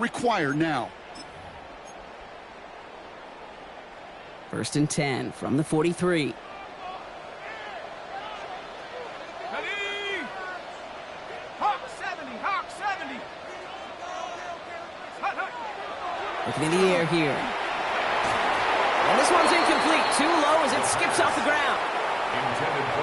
required now. 1st and 10 from the 43. Looking in the air here. And this one's incomplete. Too low as it skips off the ground.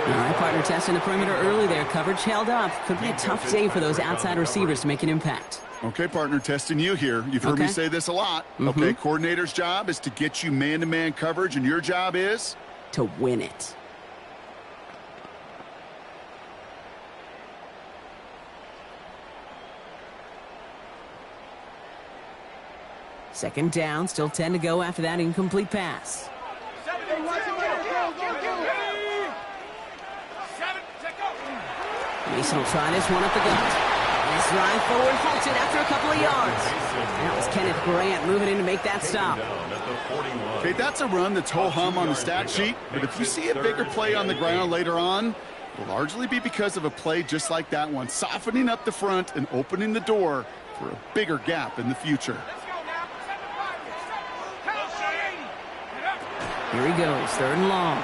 All right, partner testing the perimeter early there. Coverage held up. Could be a tough day for those outside receivers to make an impact. Okay, partner, testing you here. You've heard me say this a lot. Okay, coordinator's job is to get you man-to-man coverage, and your job is? To win it. Second down, still 10 to go after that incomplete pass. Mason will try this one up the gut. Nice drive forward, halted after a couple of yards. That was Kenneth Grant moving in to make that stop. Okay, that's a run that's ho-hum on the stat sheet, but if you see a bigger play on the ground later on, it'll largely be because of a play just like that one, softening up the front and opening the door for a bigger gap in the future. Here he goes, 3rd and long.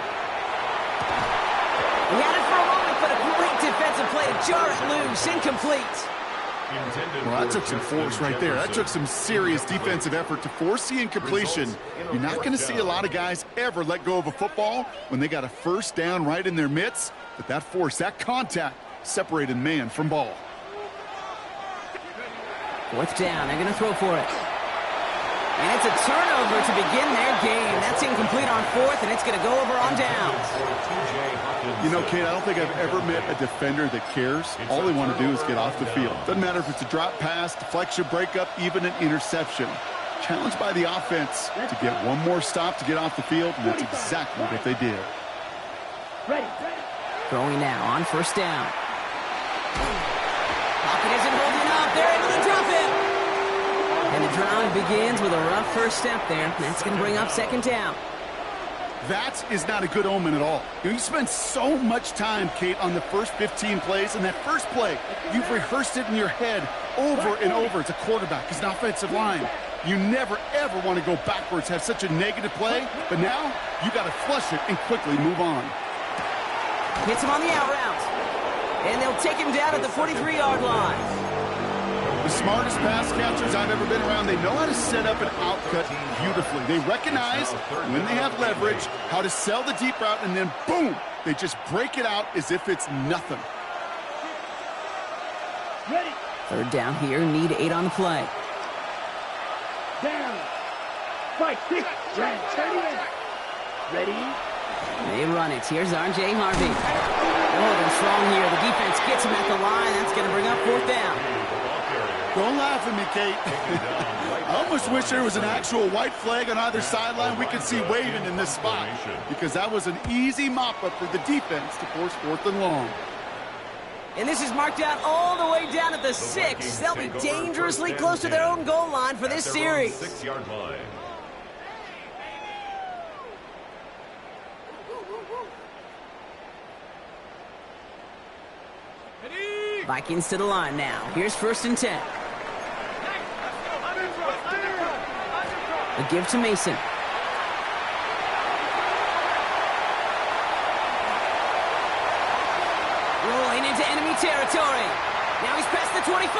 He had it for a moment, but a great defensive play to jar it loose, incomplete. Well, that took some force right there. That took some serious defensive effort to force the incompletion. You're not going to see a lot of guys ever let go of a football when they got a 1st down right in their midst, but that force, that contact, separated man from ball. 4th down, they're going to throw for it. And it's a turnover to begin their game. That's incomplete on 4th, and it's going to go over on downs. You know, Kate, I don't think I've ever met a defender that cares. All they want to do is get off the field. Doesn't matter if it's a drop pass, deflection, breakup, even an interception. Challenged by the offense to get one more stop to get off the field, and that's exactly what they did. Throwing now on 1st down. Pocket isn't holding up. They're able to drop it. And the drive begins with a rough first step there. That's going to bring up 2nd down. That is not a good omen at all. You spend so much time, Kate, on the first 15 plays, and that first play, you've rehearsed it in your head over and over as a quarterback, as an offensive line. You never, ever want to go backwards, have such a negative play, but now you got to flush it and quickly move on. Hits him on the out route. And they'll take him down at the 43-yard line. The smartest pass catchers I've ever been around, they know how to set up an outcut beautifully. They recognize when they have leverage, how to sell the deep route, and then boom, they just break it out as if it's nothing. 3rd down here, need 8 on the play. Down. 5, 6, ready. They run it. Here's R.J. Harvey. Holding strong here. The defense gets him at the line. That's going to bring up 4th down. Don't laugh at me, Kate. I almost wish there was an actual white flag on either sideline we could see waving in this spot, because that was an easy mop-up for the defense to force 4th and long. And this is marked out all the way down at the 6. They'll be dangerously close to their own goal line for this series. 6-yard line. Vikings to the line now. Here's 1st and 10. A give to Mason. Rolling into enemy territory. Now he's past the 25.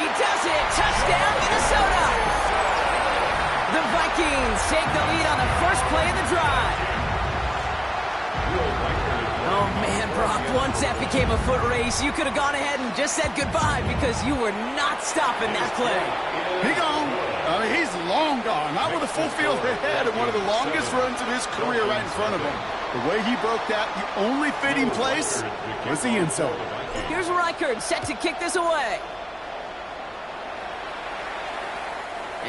He does it. Touchdown, Minnesota. The Vikings take the lead on the first play of the drive. Oh, man, Brock, once that became a foot race, you could have gone ahead and just said goodbye because you were not stopping that play. He gone. He's long gone. Not with a full field ahead and one of the longest runs of his career right in front of him. The way he broke that, the only fitting place was the end zone. Here's Reichard set to kick this away.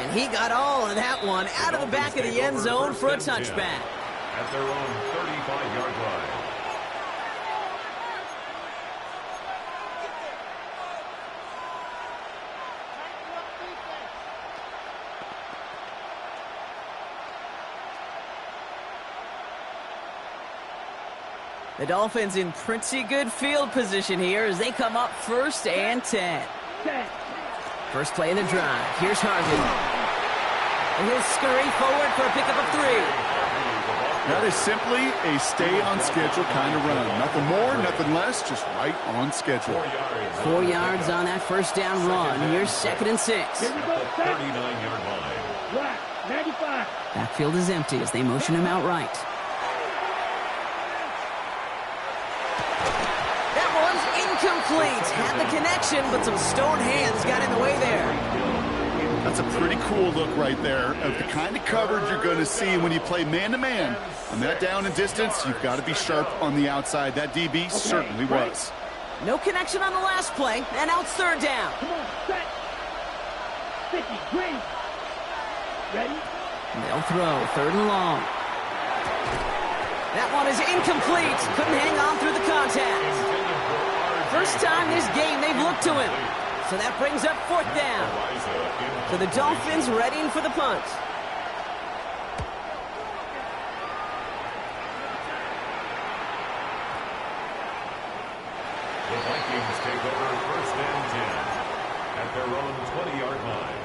And he got all of that one out of the back of the end zone for a touchback. At their own 35-yard line. The Dolphins in pretty good field position here as they come up 1st and 10. First play of the drive. Here's Harvey. And he'll scurry forward for a pickup of 3. That is simply a stay-on-schedule kind of run. Nothing more, nothing less, just right on schedule. 4 yards on that first down run. Here's 2nd and 6. Here we go, set. 39-yard line. Black, 95. Backfield is empty as they motion him out right. That one's incomplete. Had the connection, but some stone hands got in the way there. That's a pretty cool look right there of the kind of coverage you're going to see when you play man-to-man. On that down and distance, you've got to be sharp on the outside. That DB certainly was. No connection on the last play, and now it's 3rd down. Come on, set. Sticky, green. Ready? They'll throw 3rd and long. That one is incomplete. Couldn't hang on through the contact. First time this game they've looked to him. So that brings up 4th down. So the Dolphins readying for the punt. The Vikings take over 1st and 10 at their own 20-yard line.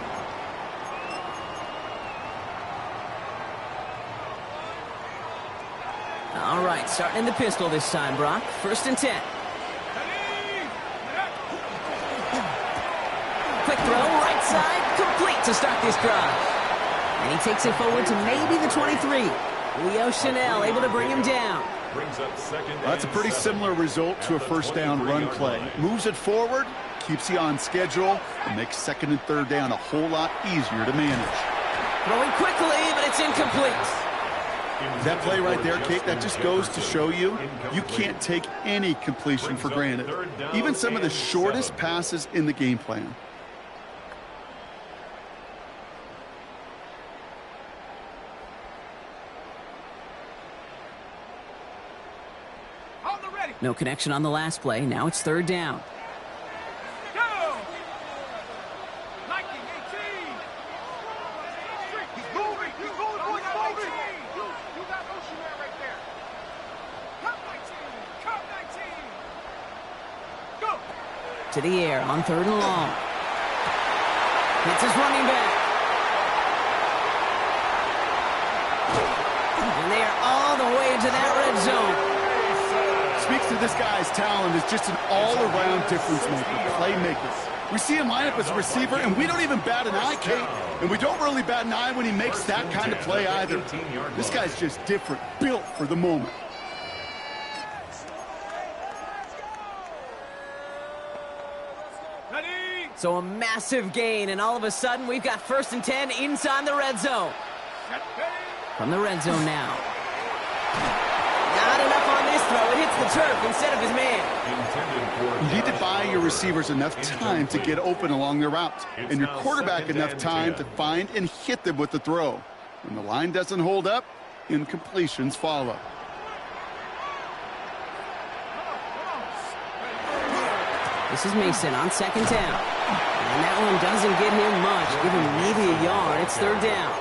All right, starting in the pistol this time, Brock. 1st and 10. Quick throw, right side, complete to start this drive. And he takes it forward to maybe the 23. Leo Chanel able to bring him down. Brings up 2nd. That's a pretty similar result to a first down run play. Moves it forward, keeps you on schedule, and makes 2nd and 3rd down a whole lot easier to manage. Throwing quickly, but it's incomplete. That play right there, Kate, that just goes to show you can't take any completion for granted. Even some of the shortest passes in the game plan. No connection on the last play. Now it's 3rd down. Go! 1918. He's moving. He's moving. Boys, moving. You got motion there right there. Cut 19. Cut 19. Go! To the air on 3rd and long. Hits his running back. And they are all the way into that red zone. Speaks to this guy's talent as just an all-around difference maker, playmaker. We see him line up as a receiver, and we don't even bat an eye, Kate. And we don't really bat an eye when he makes that kind of play either. This guy's just different, built for the moment. Ready? So a massive gain, and all of a sudden we've got 1st and 10 inside the red zone. From the red zone now. Not enough on this throw. It hits the turf instead of his man. You need to buy your receivers enough time to get open along their route, and your quarterback enough time to find and hit them with the throw. When the line doesn't hold up, incompletions follow. This is Mason on 2nd down. And that one doesn't get him much. Give him maybe a yard. It's 3rd down.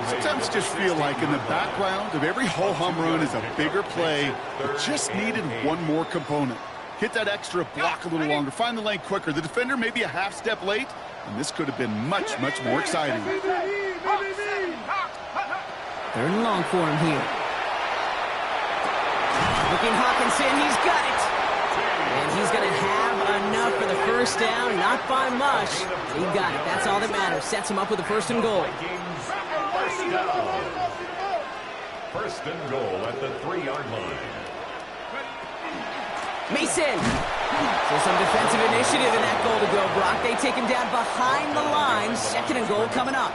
Sometimes just feel like in the background of every ho-hum run is a bigger play that just needed one more component. Hit that extra block a little longer, find the lane quicker. The defender may be a half step late, and this could have been much, much more exciting. 3rd and long for him here. Looking Hawkinson, he's got it. And he's going to have enough for the 1st down, not by much. He got it. That's all that matters. Sets him up with a 1st and goal. 1st and goal at the 3-yard line. Mason. So some defensive initiative in that goal to go, Brock. They take him down behind the line. 2nd and goal coming up.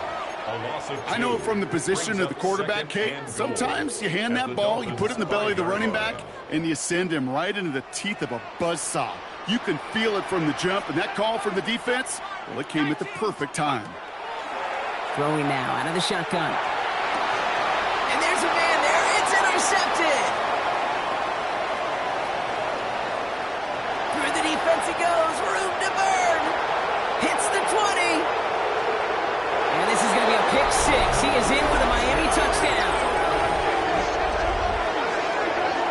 I know from the position of the quarterback, Kate, sometimes you hand that ball, you put it in the belly of the running back, and you send him right into the teeth of a buzzsaw. You can feel it from the jump, and that call from the defense, well, it came at the perfect time. Throwing now out of the shotgun. And there's a man there. It's intercepted. Through the defense he goes. Room to burn. Hits the 20. And this is going to be a pick 6. He is in for the Miami touchdown.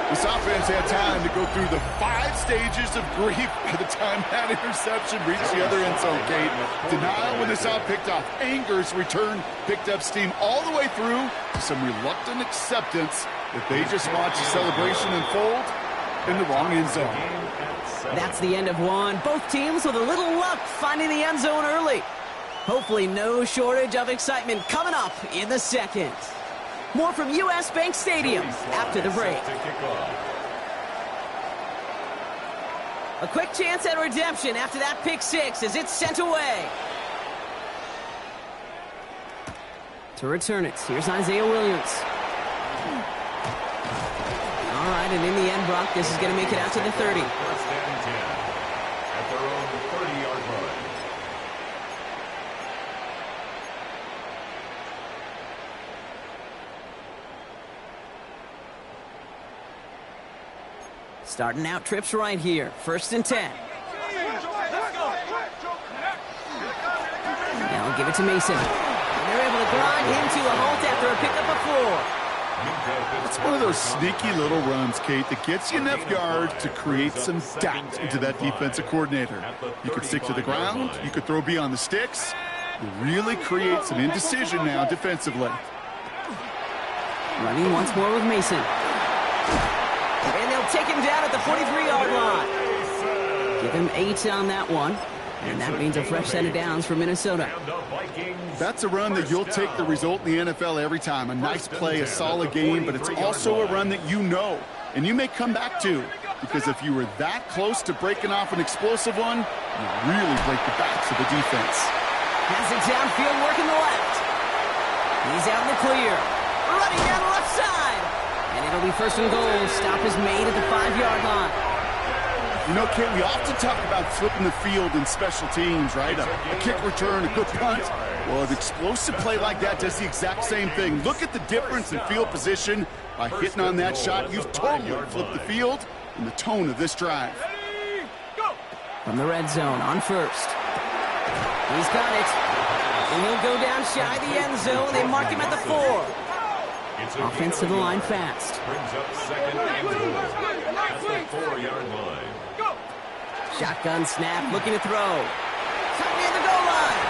This offense Jaguars had time to go through the 5 stages of grief by the time that interception reached the other end zone, Kate. Denial when they saw it picked off. Anger's return picked up steam all the way through to some reluctant acceptance that they just watched the celebration unfold in the wrong end zone. That's the end of one. Both teams with a little luck finding the end zone early. Hopefully no shortage of excitement coming up in the second. More from U.S. Bank Stadium after the break. A quick chance at redemption after that pick 6 as it's sent away. To return it, here's Isaiah Williams. All right, and in the end, Brock, this is going to make it out to the 30. First and 10 at their own 30-yard line. Starting out trips right here. First and 10. Now give it to Mason. And they're able to grind him to a halt after a pickup of 4. It's one of those sneaky little runs, Kate, that gets you enough yards to create some doubt into that defensive coordinator. You could stick to the ground. You could throw beyond the sticks. You really create some indecision now defensively. Running once more with Mason. And they'll take him down at the 43-yard line. Give him 8 on that one. And that means a fresh set of downs for Minnesota. That's a run that you'll take the result in the NFL every time. A nice play, a solid game, but it's also a run that you know and you may come back to. Because if you were that close to breaking off an explosive one, you really break the backs of the defense. Has it downfield, working the left. He's out in the clear. Running down the left side. And it'll be first and goal. Stop is made at the 5-yard line. You know, Kate, we often talk about flipping the field in special teams, right? A kick return, a good punt. Well, an explosive play like that does the exact same thing. Look at the difference in field position. By hitting on that shot, you've totally flipped the field and the tone of this drive. From the red zone on first. He's got it. And he'll go down shy of the end zone. They mark him at the 4. Offense to the line fast. Brings up second and 4 at the 4-yard line. Shotgun snap, looking to throw. Tucked near the goal line.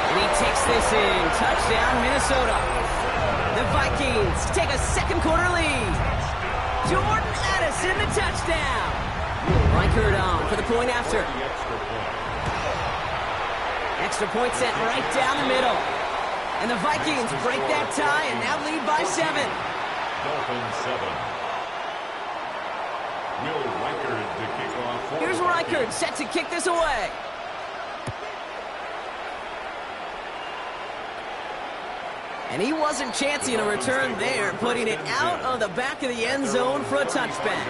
And he takes this in. Touchdown, Minnesota. The Vikings take a second quarter lead. Jordan Addison, the touchdown. Reichert on for the point after. Extra point sent right down the middle. And the Vikings break that tie and now lead by 7. Dolphins 7. Will Reichert to kick off. Here's Reichert set to kick this away. And he wasn't chancing a return there, putting it out of the back of the end zone for a touchback.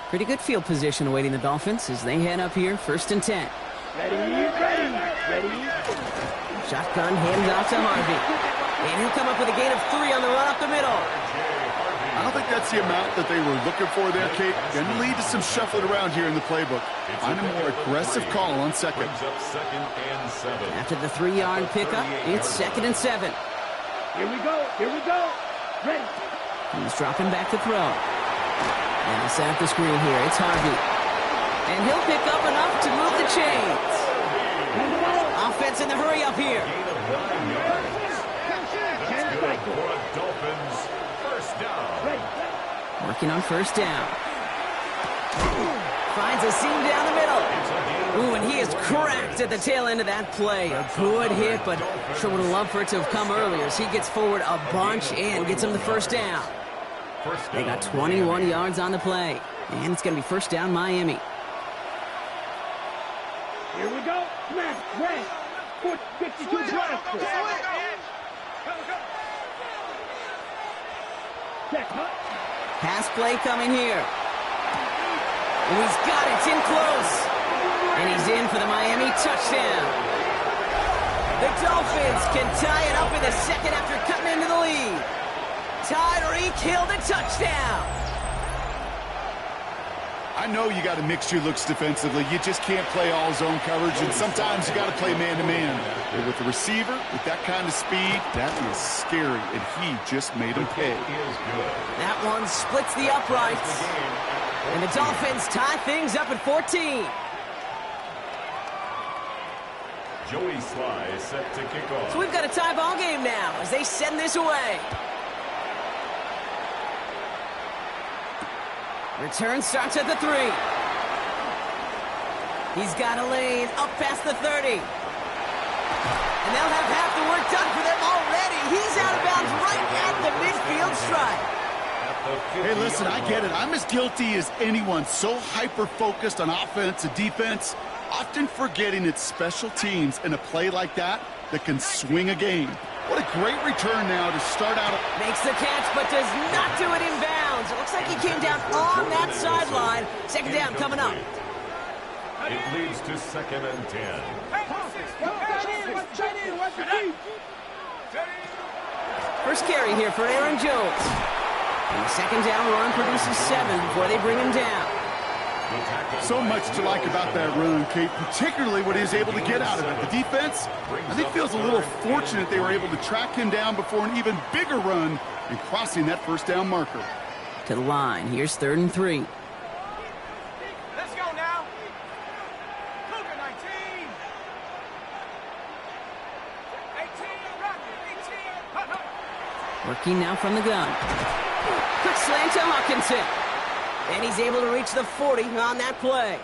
Pretty good field position awaiting the Dolphins as they head up here, first and 10. Ready. Shotgun hands off to Harvey. And he'll come up with a gain of 3 on the run up the middle. I don't think that's the amount that they were looking for there, Kate. Going to lead to some shuffling around here in the playbook. Find a more aggressive call on second. After the 3-yard pickup, it's second and 7. Here we go. Ready. He's dropping back to throw. And he'll set up the screen here. It's Harvey. And he'll pick up enough to move the chains. Offense in the hurry up here. Working on first down. Finds a seam down the middle. Ooh, and he is cracked at the tail end of that play. A good hit, but sure would have loved for it to have come earlier as he gets forward a bunch and gets him the first down. They got 21 yards on the play. And it's going to be first down Miami. Here we go. Left, right. 52 blast. Pass play coming here. And he's got it. It's in close. And he's in for the Miami touchdown. The Dolphins can tie it up in the second after cutting into the lead. Tyreek Hill, the touchdown. I know you got to mix your looks defensively. You just can't play all zone coverage, and sometimes you got to play man-to-man. But with the receiver, with that kind of speed, that is scary, and he just made him pay. That one splits the uprights. And the Dolphins tie things up at 14. Joey Sly is set to kick off. So we've got a tie ball game now as they send this away. Return starts at the 3. He's got a lane up past the 30. And they'll have half the work done for them already. He's out of bounds right at the midfield stripe. Hey, listen, I get it. I'm as guilty as anyone. So hyper-focused on offense and defense, often forgetting it's special teams in a play like that that can swing a game. What a great return now to start out. Makes the catch, but does not do it in bounds. It looks like he came down on that sideline. Second down coming up. It leads to 2nd and 10. First carry here for Aaron Jones. And the second down run produces 7 before they bring him down. So much to like about that run, Kate, particularly what he was able to get out of it. The defense, I think, feels a little fortunate they were able to track him down before an even bigger run and crossing that first down marker. To the line. Here's 3rd and 3. Let's go now. Cougar 19. 18, rocket, 18. Working now from the gun. Quick slant to Hawkinson. And he's able to reach the 40 on that play.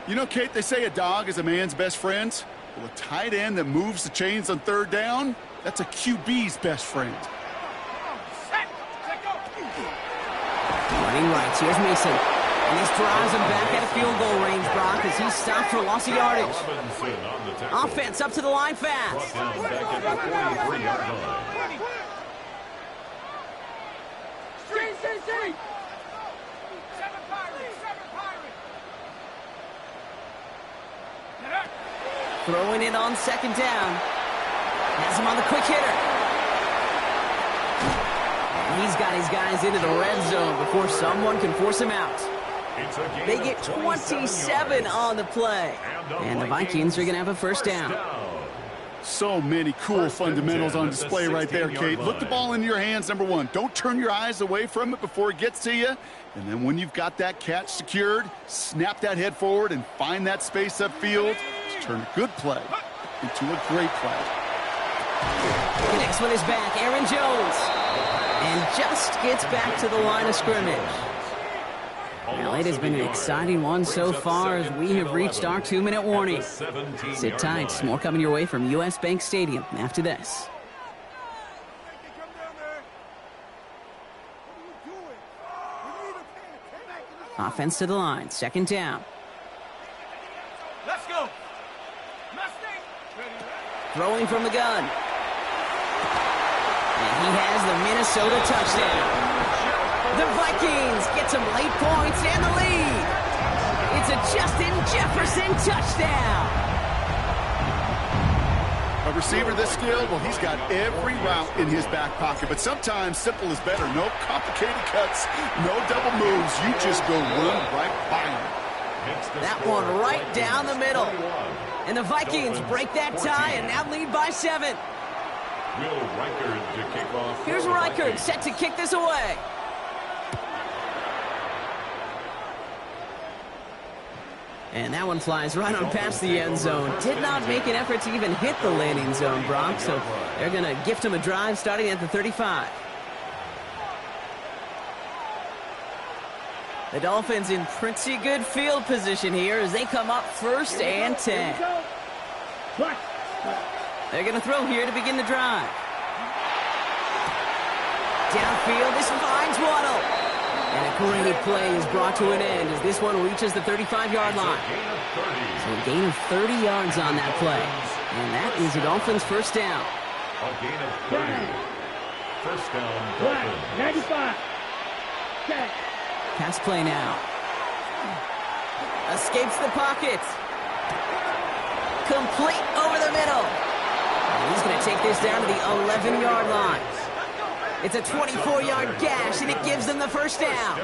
You know, Kate, they say a dog is a man's best friend. Well, a tight end that moves the chains on 3rd down, that's a QB's best friend. Running right, here's Mason. And this drives him back at a field goal range, Brock, as he stopped for loss of yardage. Offense up to the line fast. Back at the 43-yard line. Throwing it on 2nd down. Has him on the quick hitter. And he's got his guys into the red zone before someone can force him out. They get 27 on the play. And the Vikings are going to have a first down. So many cool fundamentals on display right there, Kate. Look the ball into your hands, number 1. Don't turn your eyes away from it before it gets to you. And then when you've got that catch secured, snap that head forward and find that space upfield to turn a good play into a great play. The next one is back, Aaron Jones. And just gets back to the line of scrimmage. Well, it has been an exciting one so far as we have reached our 2-minute warning. Sit tight. More coming your way from US Bank Stadium after this. Offense to the line. 2nd down. Let's go. Throwing from the gun. And he has the Minnesota touchdown. The Vikings get some late points and the lead. It's a Justin Jefferson touchdown. A receiver this skilled, well, he's got every route in his back pocket. But sometimes simple is better. No complicated cuts, no double moves. You just go run right by him. That one right down the middle. And the Vikings break that tie and now lead by 7. Will Reichard to kick off. Here's Reichard set to kick this away. And that one flies right on past the end zone. Did not make an effort to even hit the landing zone, Brock. So they're going to gift him a drive starting at the 35. The Dolphins in pretty good field position here as they come up 1st and 10. They're going to throw here to begin the drive. Downfield, this finds Waddle. And a great play is brought to an end as this one reaches the 35-yard line. So a gain of 30 yards on that play. And that is the Dolphins' first down. A gain of 30. First down, Dolphins. 95. Pass play now. Escapes the pocket. Complete over the middle. And he's going to take this down to the 11-yard line. It's a 24-yard gash, and it gives them the first down.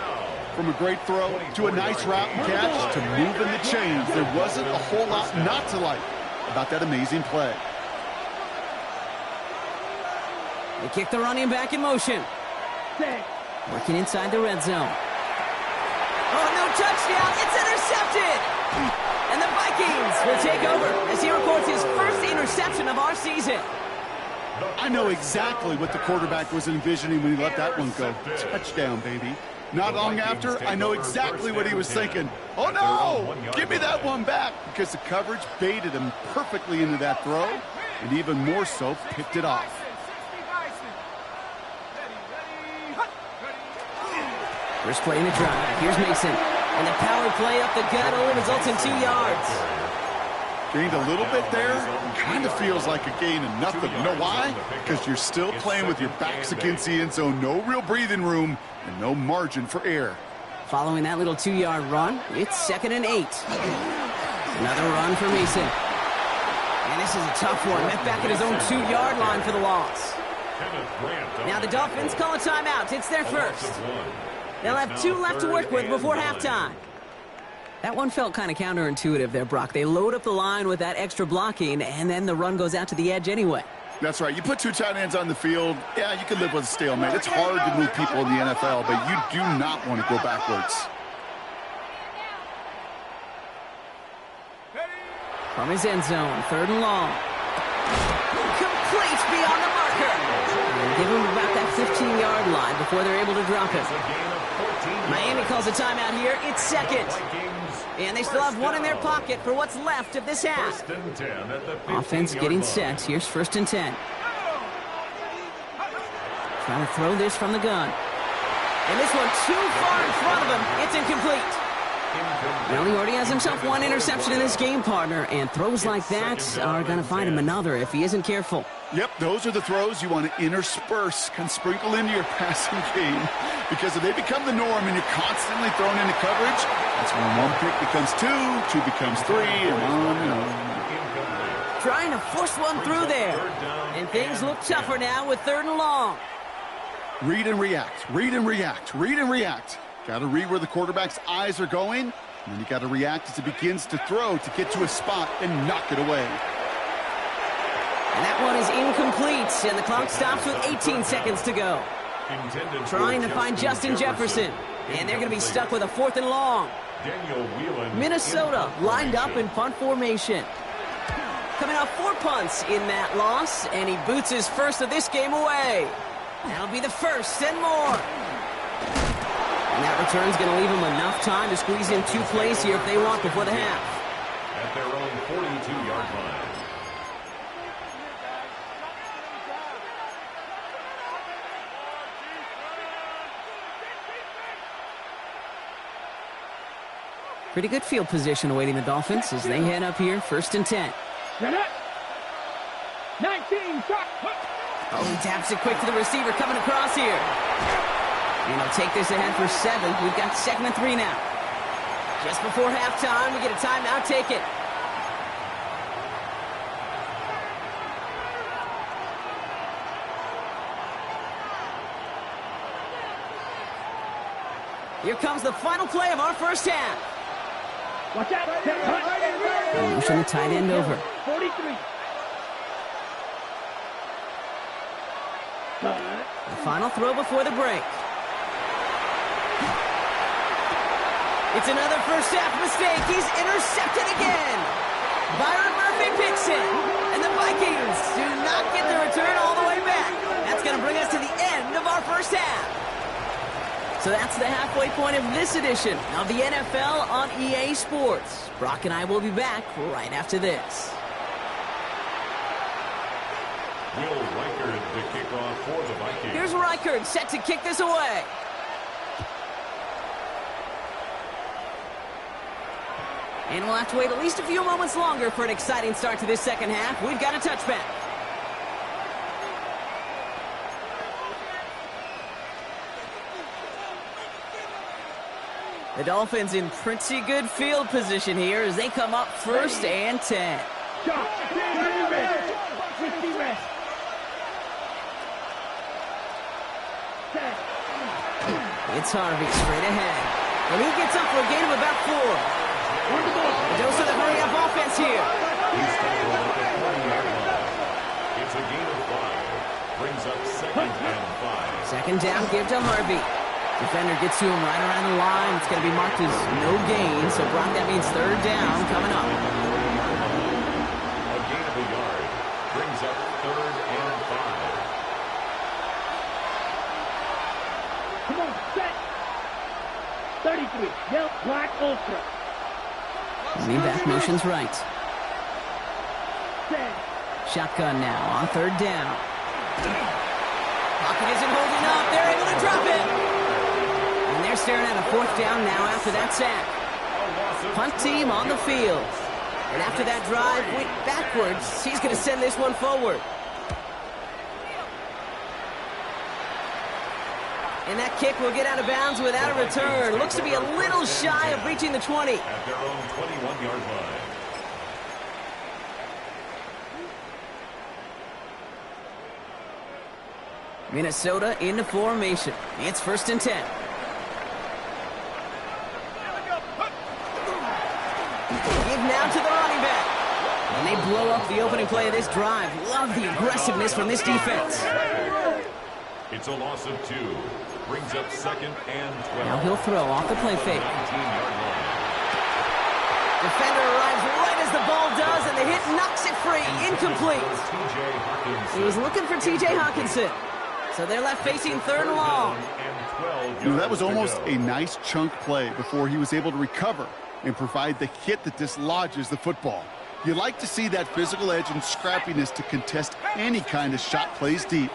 From a great throw to a nice route and catch to moving the chains, there wasn't a whole lot not to like about that amazing play. They kick the running back in motion. Working inside the red zone. Oh, no touchdown. It's intercepted. And the Vikings will take over as he records his first interception of our season. I know exactly what the quarterback was envisioning when he let that one go. Touchdown, baby. Not long after, I know exactly what he was thinking. Oh, no! Give me that one back, because the coverage baited him perfectly into that throw, and even more so, picked it off. First play in the drive. Here's Mason. And the power play up the gut only results in 2 yards. Gained a little bit there. Kind of feels like a gain of nothing. You know why? Because you're still playing with your backs against the end zone. No real breathing room and no margin for error. Following that little 2-yard run, it's 2nd and 8. Another run for Mason. And this is a tough one. Met back at his own 2-yard line for the loss. Now the Dolphins call a timeout. It's their first. They'll have 2 left to work with before halftime. That one felt kind of counterintuitive there, Brock. They load up the line with that extra blocking, and then the run goes out to the edge anyway. That's right. You put 2 tight ends on the field, yeah, you can live with a stalemate. It's hard to move people in the NFL, but you do not want to go backwards. From his end zone, 3rd and long. Complete beyond the marker. And give him about that 15-yard line before they're able to drop it. Miami calls a timeout here. It's 2nd. And they still have 1 in their pocket for what's left of this half. Offense getting set. Here's 1st and 10. Trying to throw this from the gun. And this one too far in front of him. It's incomplete. Well, he already has himself 1 interception in this game, partner. And throws like that are going to find him another if he isn't careful. Yep, those are the throws you want to intersperse, can sprinkle into your passing game. Because if they become the norm and you're constantly thrown into coverage, that's when 1 pick becomes 2, 2 becomes 3, and on and on. Trying to force one through there. And things look tougher now with 3rd and long. Read and react, read and react, read and react. Got to read where the quarterback's eyes are going, and then you got to react as it begins to throw to get to a spot and knock it away. And that one is incomplete, and the clock stops with 18 seconds to go. Trying to find Justin Jefferson, and they're going to be stuck with a 4th and long. Minnesota lined up in punt formation. Coming off 4 punts in that loss, and he boots his first of this game away. That'll be the 1st and more. And that return's going to leave them enough time to squeeze in 2 plays here if they want before the half. At their own 42-yard line. Pretty good field position awaiting the Dolphins as they head up here, 1st and 10. 19, shot. Oh, he taps it quick to the receiver coming across here. And he'll take this ahead for 7. We've got 2nd and 3 now. Just before halftime, we get a timeout taken. Here comes the final play of our first half. Watch out. Motion the tight end over. 43. The final throw before the break. It's another first half mistake. He's intercepted again. Byron Murphy picks it. And the Vikings do not get the return all the way back. That's going to bring us to the end of our first half. So that's the halfway point of this edition of the NFL on EA Sports. Brock and I will be back right after this. Will Reichard to kick off for the Vikings. Here's Reichard set to kick this away. And we'll have to wait at least a few moments longer for an exciting start to this second half. We've got a touchback. The Dolphins in pretty good field position here as they come up 1st and 10. It's Harvey straight ahead. And he gets up for a gain of about 4. A dose of the hurry-up offense here. He's tackled at the 40-yard line. It's a gain of 5. Brings up 2nd and 5. Second down, give to Harvey. Defender gets to him right around the line. It's going to be marked as no gain, so Brock, that means 3rd down coming up. A gain of a yard. Brings up 3rd and 5. Come on, set. 33, yell black ultra. Lean back motion's right. Set. Shotgun now on 3rd down. Pocket isn't holding up. They're able to drop it. And they're staring at a 4th down now after that sack. Punt team on the field. And after that drive went backwards, he's going to send this one forward. And that kick will get out of bounds without a return. Looks to be a little shy of reaching the 20. At their own 21-yard line. Minnesota into formation. It's 1st and 10. Give now to the running back. And they blow up the opening play of this drive. Love the aggressiveness from this defense. It's a loss of 2. Brings up 2nd and 12. Now he'll throw off the play fake. 19-yard line. Defender arrives right as the ball does, and the hit knocks it free. Incomplete. T.J. Hawkinson. He was looking for T.J. Hawkinson. So they're left facing 3rd and long. That was almost a nice chunk play before he was able to recover and provide the hit that dislodges the football. You like to see that physical edge and scrappiness to contest any kind of shot plays deep.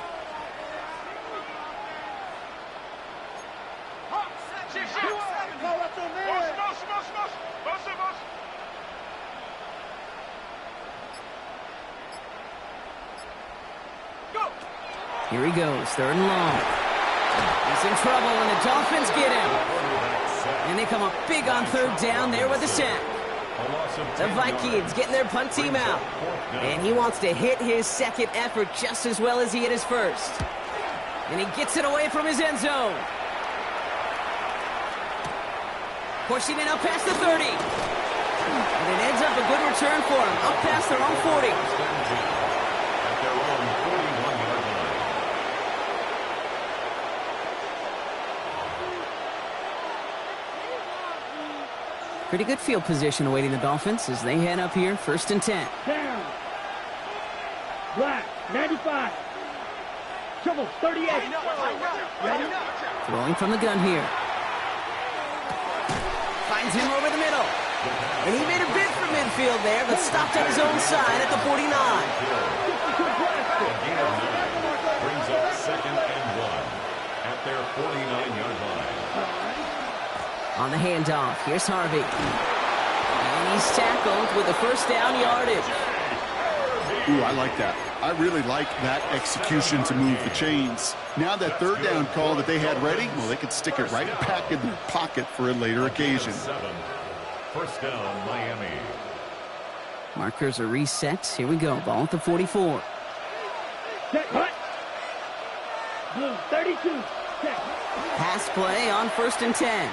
Here he goes, 3rd and long. He's in trouble, and the Dolphins get him. And they come up big on 3rd down there with the sack. The Vikings getting their punt team out. And he wants to hit his 2nd effort just as well as he hit his 1st. And he gets it away from his end zone. Pushing it up past the 30. And it ends up a good return for him, up past their own 40. At their own 41-yard line. Pretty good field position awaiting the Dolphins as they head up here, 1st and 10. Down. Black, 95. Trouble, 38. Ready? Throwing from the gun here. Finds him over the middle. And he made a bid for midfield there, but stopped on his own side at the 49. A gain of 9. Brings up 2nd and 1. At their 49-yard line. On the handoff, here's Harvey. And he's tackled with the 1st down yardage. Ooh, I like that. I really like that execution to move the chains. Now that 3rd down call that they had ready, well, they could stick it right back in their pocket for a later occasion. 1st down, Miami. Markers are reset. Here we go. Ball at the 44. Check, what? Blue, 32. Check. Pass play on 1st and 10.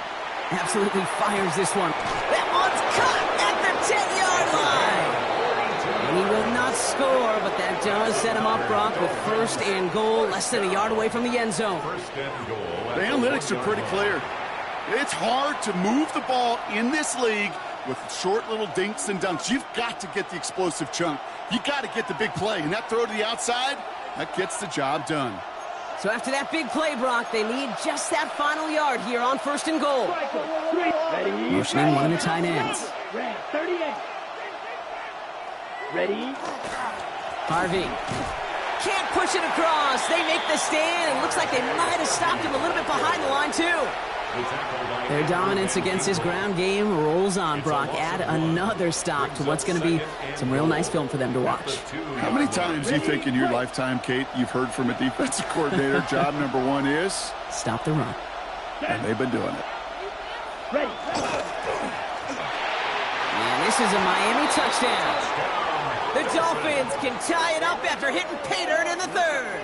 Absolutely fires this one. That one's caught at the 10-yard line. And he will not score, but that does set him up, Brock, with 1st and goal, less than a yard away from the end zone. 1st and goal. The analytics are pretty clear. It's hard to move the ball in this league with short little dinks and dunks. You've got to get the explosive chunk. You got to get the big play. And that throw to the outside, that gets the job done. So after that big play, Brock, they need just that final yard here on 1st and goal. Ready? Motioning one of the tight ends. Red, 38. Ready? Harvey. Can't push it across. They make the stand. It looks like they might have stopped him a little bit behind the line, too. Their dominance against his ground game rolls on, Brock. Add another stop to what's going to be some real nice film for them to watch. How many times do you think in your lifetime, Kate, you've heard from a defensive coordinator, job number 1 is? Stop the run. And they've been doing it. Ready. And this is a Miami touchdown. The Dolphins can tie it up after hitting pay dirt in the 3rd.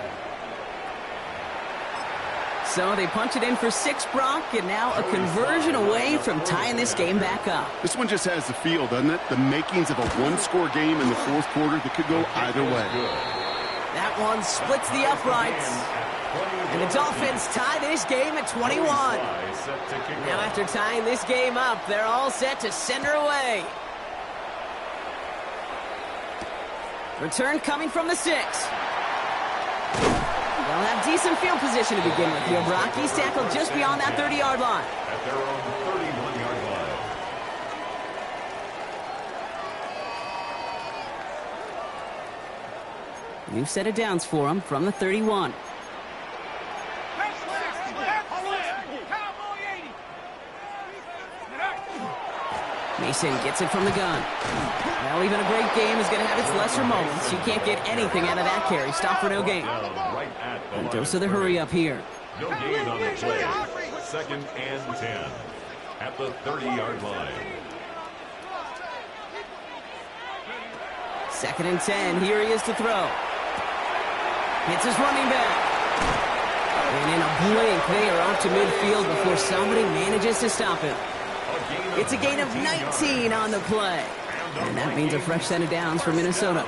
So they punch it in for 6, Brock, and now a conversion away from tying this game back up. This one just has the feel, doesn't it? The makings of a one-score game in the fourth quarter that could go either way. That one splits the uprights. And the Dolphins tie this game at 21. Now after tying this game up, they're all set to send her away. Return coming from the 6. They'll have decent field position to begin with here, Brock. He's tackled just beyond that 30-yard line. At their own 31-yard line. New set of downs for him from the 31. Mason gets it from the gun. Well, even a great game is going to have its lesser moments. You can't get anything out of that carry. Stop for no gain. And dose of the hurry up here. No gain on the play. 2nd and 10 at the 30-yard line. 2nd and 10. Here he is to throw. Hits his running back. And in a blink, they are off to midfield before somebody manages to stop him. It's a gain of 19 on the play. And that means a fresh set of downs for Minnesota.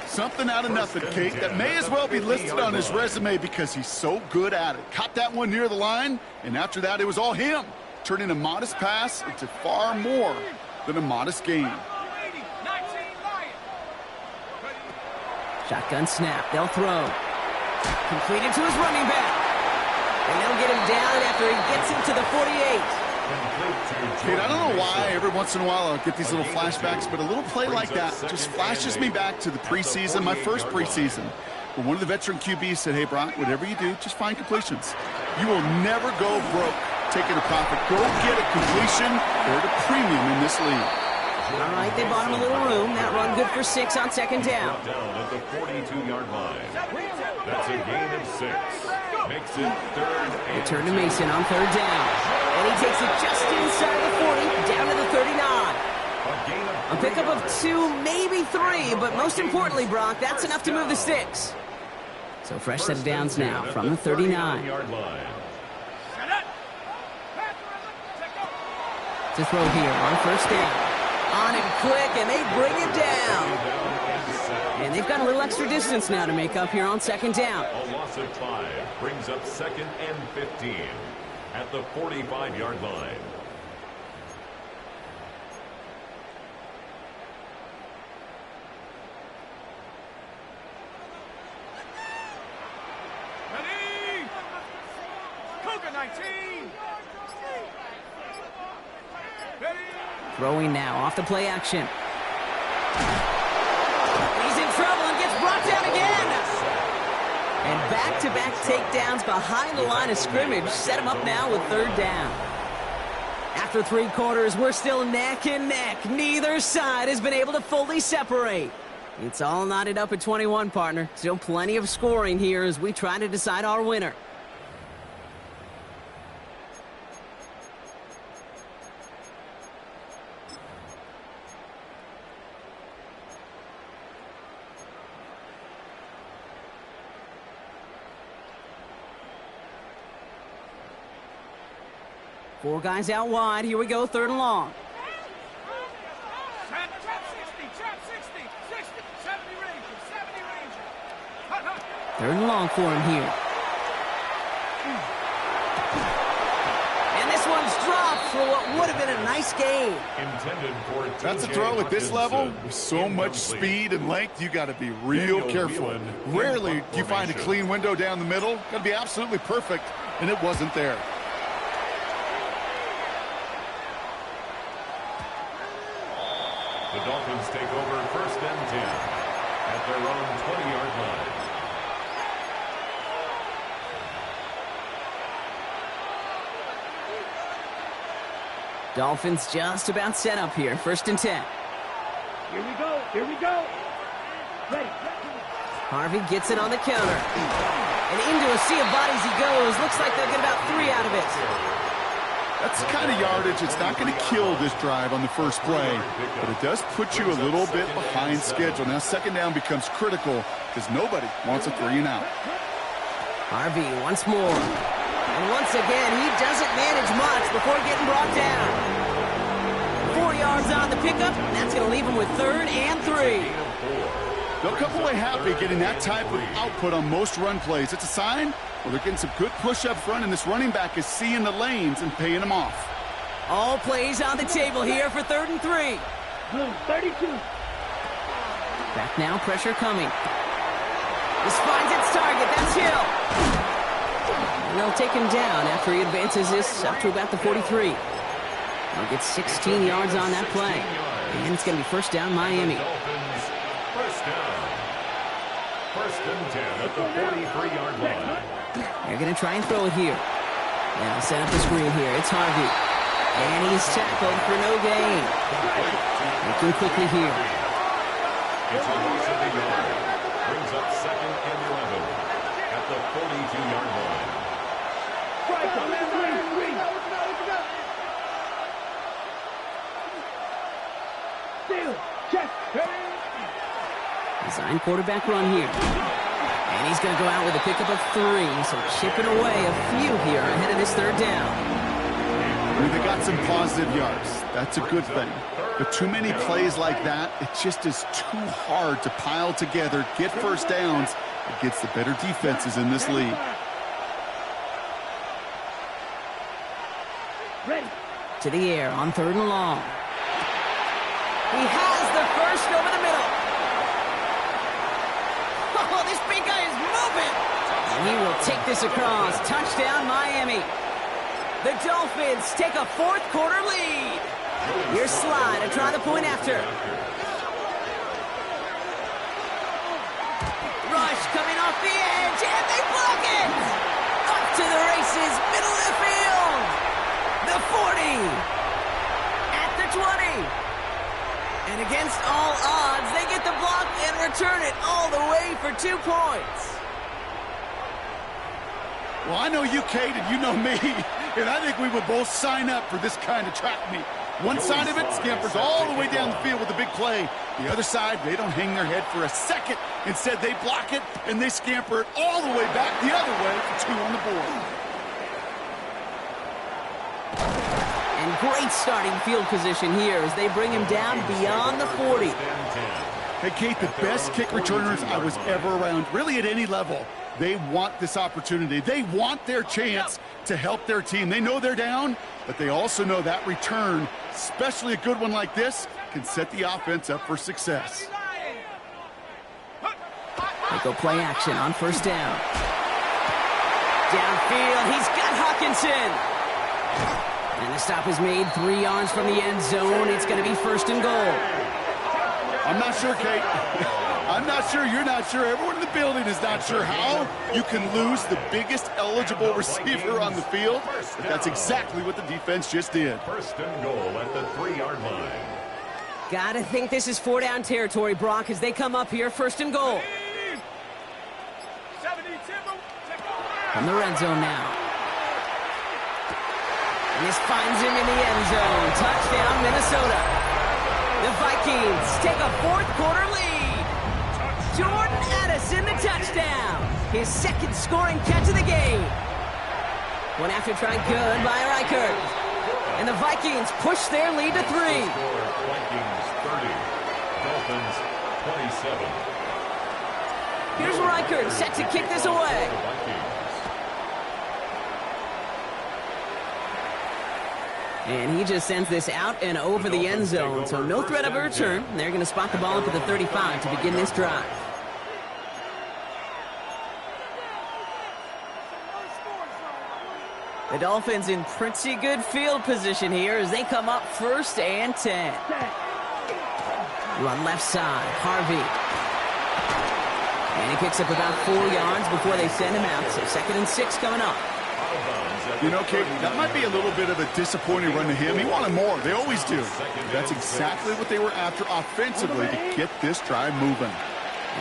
Something out of nothing, Kate. That may as well be listed on his resume because he's so good at it. Caught that one near the line, and after that, it was all him. Turning a modest pass into far more than a modest gain. Shotgun snap. They'll throw. Completed to his running back. And they'll get him down after he gets into the 48. Kate, I don't know why every once in a while I'll get these little flashbacks, but a little play like that just flashes me back to the preseason, my first preseason, where one of the veteran QBs said, hey, Brock, whatever you do, just find completions. You will never go broke taking a profit. Go get a completion or the premium in this league. All right, they bought him a little room. That run good for 6 on 2nd down. Down at the 42-yard line. That's a gain of 6. Makes it 3rd and Return to Mason on 3rd down. And he takes it just inside the 40, down to the 39. A pickup of 2, maybe 3, but most importantly, Brock, that's enough to move the sticks. So fresh set of downs now from the 39. To throw here on 1st down. On him quick, and they bring it down. And they've got a little extra distance now to make up here on 2nd down. A loss of 5 brings up 2nd and 15 at the 45-yard line. Ready? Cougar 19. Ready? Throwing now off the play action. He's in trouble and gets brought down again. And back-to-back takedowns behind the line of scrimmage set him up now with 3rd down. After 3 quarters, we're still neck and neck. Neither side has been able to fully separate. It's all knotted up at 21, partner. Still plenty of scoring here as we try to decide our winner. Four guys out wide. Here we go, 3rd and long. Trap 60, 70 Ranger. 3rd and long for him here. And this one's dropped for what would have been a nice gain. Intended for That's a throw at this level. With so much speed and length, you got to be real careful. Rarely do you find a clean window down the middle. Got to be absolutely perfect, and it wasn't there. The Dolphins take over 1st and 10 at their own 20-yard line. Dolphins just about set up here. 1st and 10. Here we go. Here we go. Ready. Harvey gets it on the counter. And into a sea of bodies he goes. Looks like they'll get about 3 out of it. That's the kind of yardage that's not going to kill this drive on the first play, but it does put you a little bit behind schedule. Now 2nd down becomes critical because nobody wants a 3 and out. Harvey once more. And once again, he doesn't manage much before getting brought down. 4 yards on the pickup, and that's going to leave him with 3rd and 3. They'll come away happy getting that type of output on most run plays. It's a sign, well, they're getting some good push up front, and this running back is seeing the lanes and paying them off. All plays on the table here for 3rd and 3. Blue, 32. Back now, pressure coming. This finds its target. That's Hill. And they'll take him down after he advances this up to about the 43. He'll get 16 yards on that play. And it's going to be first down, Miami. Dolphins, first down. 1st and 10 at the 43-yard line. They're going to try and throw it here. And I'll set up the screen here. It's Harvey. And he's tackled for no gain. Looking quickly here. It's a loss of a yard. Brings up 2nd and 11 at the 42-yard line. Strike on 3. Steal. Check. Design quarterback run here. And he's going to go out with a pickup of 3. So chipping away a few here ahead of this 3rd down. They got some positive yards. That's a good thing. But too many plays like that, it just is too hard to pile together, get first downs against the better defenses in this league. Ready. To the air on 3rd and long. He has the first over the middle. Oh, this big guy is moving. And he will take this across. Touchdown, Miami. The Dolphins take a 4th quarter lead. Here's Sly to try the point after. Rush coming off the edge, and they block it. Up to the races, middle of the field. The 40. At the 20. And against all odds, they get the block and return it all the way for 2 points. Well, I know you, Kate, and you know me, and I think we would both sign up for this kind of track meet. One side of it scampers all the way down the field with a big play. The other side, they don't hang their head for a second. Instead, they block it, and they scamper it all the way back the other way for 2 on the board. And great starting field position here as they bring him down beyond the 40. Hey, Kate, the best kick returners I was ever around, really at any level, they want this opportunity. They want their chance to help their team. They know they're down, but they also know that return, especially a good one like this, can set the offense up for success. They go play action on 1st down. Downfield, he's got Hawkinson. And the stop is made 3 yards from the end zone. It's going to be 1st and goal. I'm not sure, Kate. I'm not sure. You're not sure. Everyone in the building is not sure how you can lose the biggest eligible receiver on the field. But that's exactly what the defense just did. 1st and goal at the 3-yard line. Gotta think this is 4-down territory, Brock, as they come up here 1st and goal. From the red zone now. And this finds him in the end zone. Touchdown, Minnesota. The Vikings take a 4th quarter lead. Jordan Addison, the touchdown. His 2nd scoring catch of the game. One after try good by Reichert. And the Vikings push their lead to 3. Vikings 30, Dolphins 27. Here's Reichert set to kick this away. And he just sends this out and over the end zone, so no threat of a return. They're going to spot the ball up at the 35 to begin this drive. The Dolphins in pretty good field position here as they come up 1st and 10. Run left side, Harvey. And he picks up about 4 yards before they send him out, so 2nd and 6 coming up. You know, Kate, that might be a little bit of a disappointing run to him. He wanted more. They always do. That's exactly what they were after offensively to get this drive moving.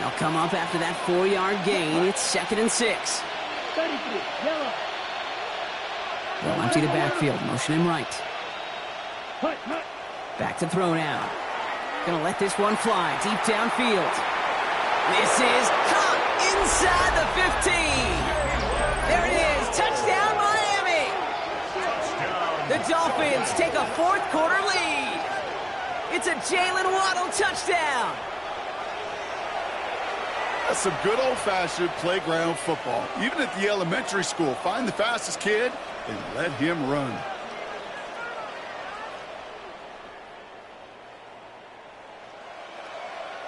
They'll come up after that 4-yard gain. It's 2nd and 6. 33. Yellow. They'll empty the backfield. Motion him right. Hut, hut. Back to throw now. Gonna let this one fly deep downfield. This is caught inside the 15. There it is. Touchdown, Miami. Dolphins take a fourth quarter lead. It's a Jalen Waddle touchdown. That's some good old-fashioned playground football. Even at the elementary school, find the fastest kid and let him run.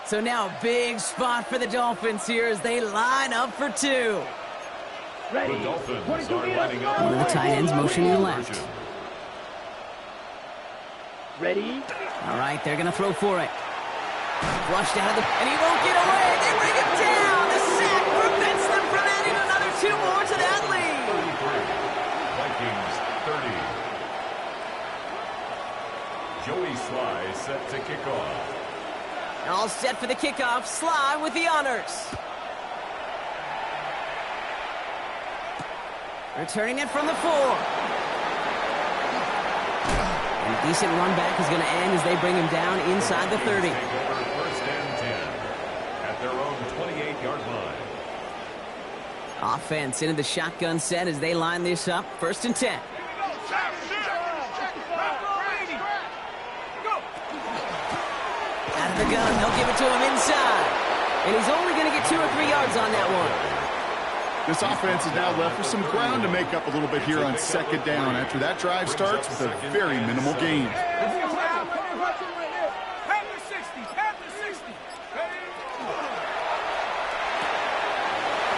So now a big spot for the Dolphins here as they line up for two. Ready. The Dolphins are lining up. One of the tight ends motioning left. Ready. All right, they're going to throw for it. Flushed out of the... And he won't get away. They bring him down. The sack prevents them from adding another two more to that lead. 33. Vikings 30. Joey Sly set to kick off. All set for the kickoff. Sly with the honors. Returning it from the 4. And decent run back is going to end as they bring him down inside the 30. First and 10 at their own 28-yard line. Offense into the shotgun set as they line this up. First and 10. Out of the gun, they'll give it to him inside. And he's only going to get 2 or 3 yards on that one. This offense is now left with some ground to make up a little bit here on second down after that drive starts with a very minimal gain.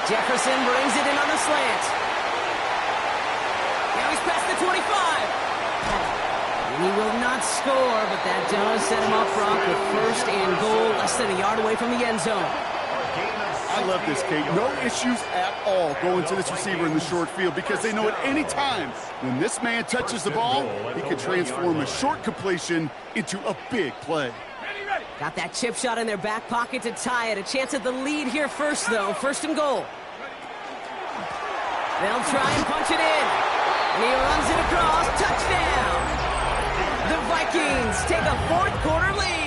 Jefferson brings it in on the slant. Now he's past the 25. And he will not score, but that does set him up front with first and goal, less than a yard away from the end zone. I love this, Kate. No issues at all going to this receiver in the short field because they know at any time when this man touches the ball, he can transform a short completion into a big play. Got that chip shot in their back pocket to tie it. A chance at the lead here first, though. First and goal. They'll try and punch it in. And he runs it across. Touchdown! The Vikings take a fourth quarter lead.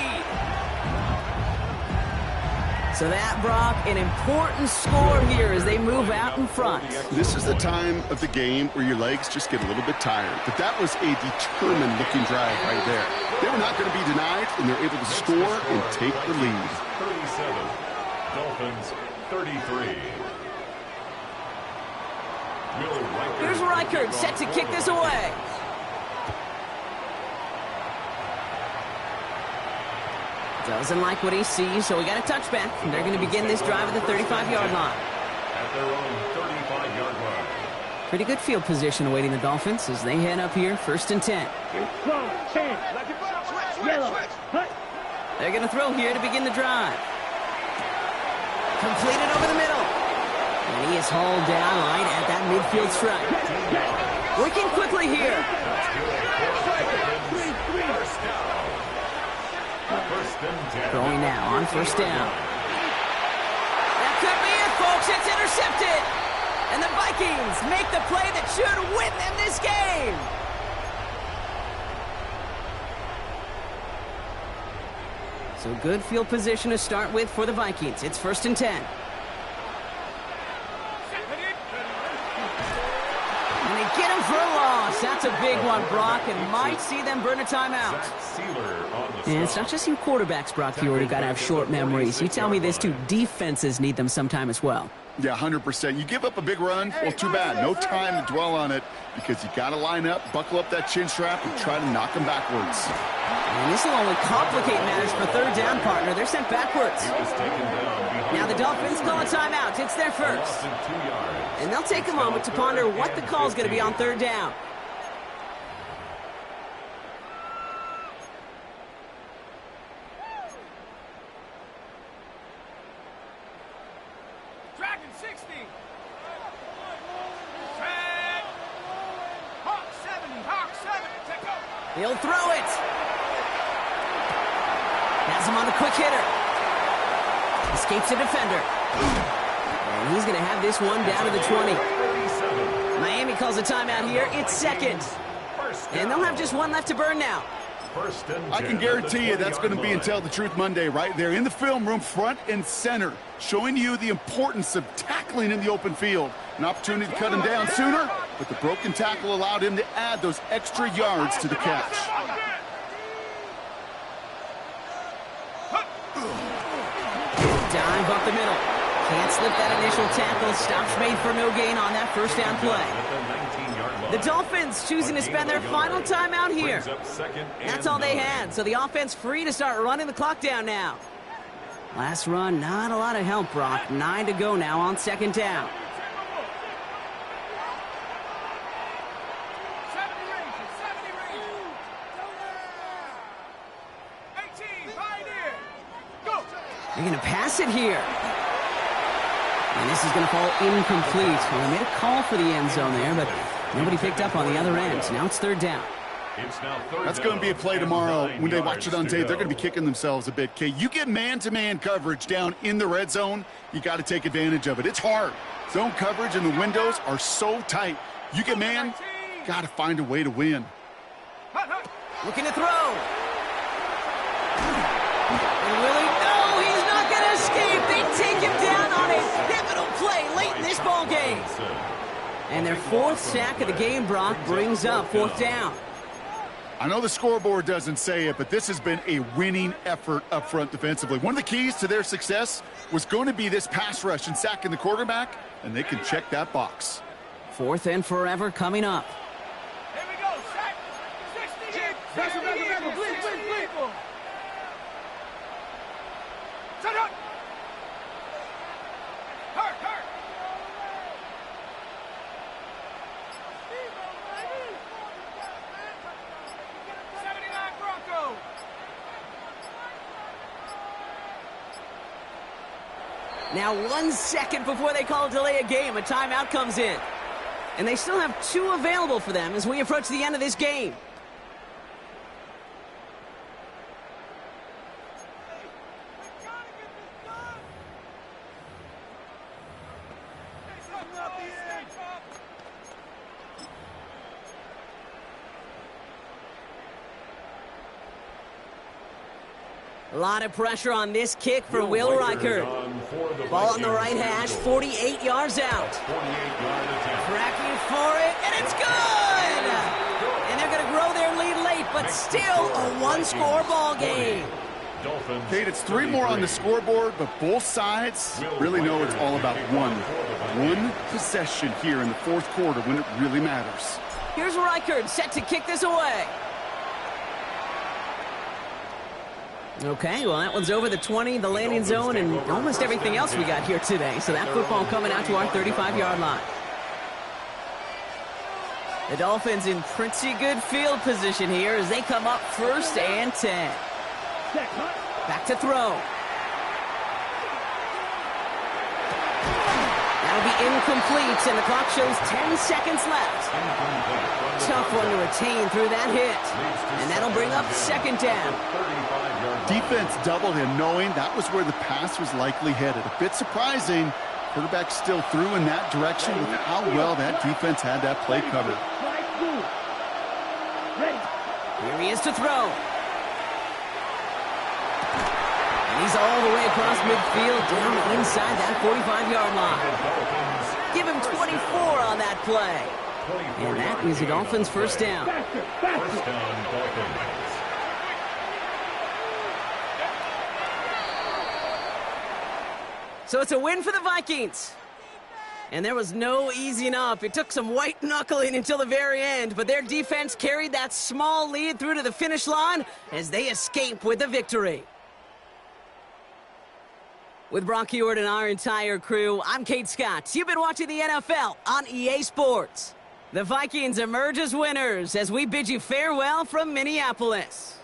So that, Brock, an important score here as they move out in front. This is the time of the game where your legs just get a little bit tired. But that was a determined-looking drive right there. They were not going to be denied, and they're able to score and take the lead. 37. Dolphins 33. Here's Reichert set to kick this away. Doesn't like what he sees, so we got a touchback. They're going to begin this drive at the 35-yard line. At their own 35-yard line. Pretty good field position awaiting the Dolphins as they head up here, first and 10. Strong, 10. Yellow. Hut. They're going to throw here to begin the drive. Completed over the middle. And he is hauled down right at that midfield stripe. Working quickly here. Throwing now on first down. That could be it, folks. It's intercepted. And the Vikings make the play that should win them this game. So good field position to start with for the Vikings. It's first and 10. And they get him for a loss. That's a big one, Brock, and might see them burn a timeout. And it's not just you quarterbacks, Brock, who got to have short memories. You tell me this too, defenses need them sometime as well. Yeah, 100%. You give up a big run, well, too bad. No time to dwell on it because you got to line up, buckle up that chin strap, and try to knock them backwards. And this will only complicate matters for third down, partner. They're sent backwards. Now the Dolphins call a timeout. It's their first. And they'll take a moment to ponder what the call is going to be on third down. Dragon 60. Drag. Hawk 70. Hawk 70. Take over. He'll throw it. Has him on the quick hitter. Escapes a defender. And he's going to have this one down to the 20. Miami calls a timeout here. It's second. And they'll have just one left to burn now. I can guarantee you that's going to be in Tell the Truth Monday right there in the film room, front and center, showing you the importance of tackling in the open field. An opportunity to cut him down sooner, but the broken tackle allowed him to add those extra yards to the catch. Dive up the middle. Can't slip that initial tackle. Stops made for no gain on that first down play. The Dolphins choosing to spend their final timeout here. That's all they had, so the offense free to start running the clock down now. Last run, not a lot of help, Brock. 9 to go now on second down. They're going to pass it here. And this is going to fall incomplete. Well, they made a call for the end zone there, but nobody picked up on the other end. Now it's third down. That's going to be a play tomorrow. When they watch it on tape, they're going to be kicking themselves a bit. Kay, you get man-to-man coverage down in the red zone, you got to take advantage of it. It's hard. Zone coverage and the windows are so tight. You get man, got to find a way to win. Looking to throw. And Willie, no, he's not going to escape. They take him down on a pivotal play late in this ball game. And their fourth sack of the game, Brock, brings up fourth down. I know the scoreboard doesn't say it, but this has been a winning effort up front defensively. One of the keys to their success was going to be this pass rush and sacking the quarterback, and they can check that box. Fourth and forever coming up. Here we go, sack. 60. Please. Set up. Hurt. 79 Broncos. Now 1 second before they call a delay a game, a timeout comes in. And they still have 2 available for them as we approach the end of this game. A lot of pressure on this kick for Will Reichard. Ball on the right hash, 48 yards out. Tracking for it, and it's good! And they're going to grow their lead late, but still a one-score ball game. Kate, it's 3 more on the scoreboard, but both sides really know it's all about one possession here in the fourth quarter when it really matters. Here's Reichard set to kick this away. Okay, well, that one's over the 20, the landing zone, and almost everything else we got here today. So that football coming out to our 35-yard line. The Dolphins in pretty good field position here as they come up 1st and 10. Back to throw. That'll be incomplete, and the clock shows 10 seconds left. Tough one to retain through that hit. And that'll bring up 2nd down. Defense doubled him, knowing that was where the pass was likely headed. A bit surprising. Quarterback still threw in that direction with how well that defense had that play covered. Here he is to throw. And he's all the way across midfield, down inside that 45-yard line. Give him 24 on that play. And that is the Dolphins' first down. First down, Dolphins. So it's a win for the Vikings. And there was no easing up. It took some white knuckling until the very end, but their defense carried that small lead through to the finish line as they escape with the victory. With Brock Ewart and our entire crew, I'm Kate Scott. You've been watching the NFL on EA Sports. The Vikings emerge as winners as we bid you farewell from Minneapolis.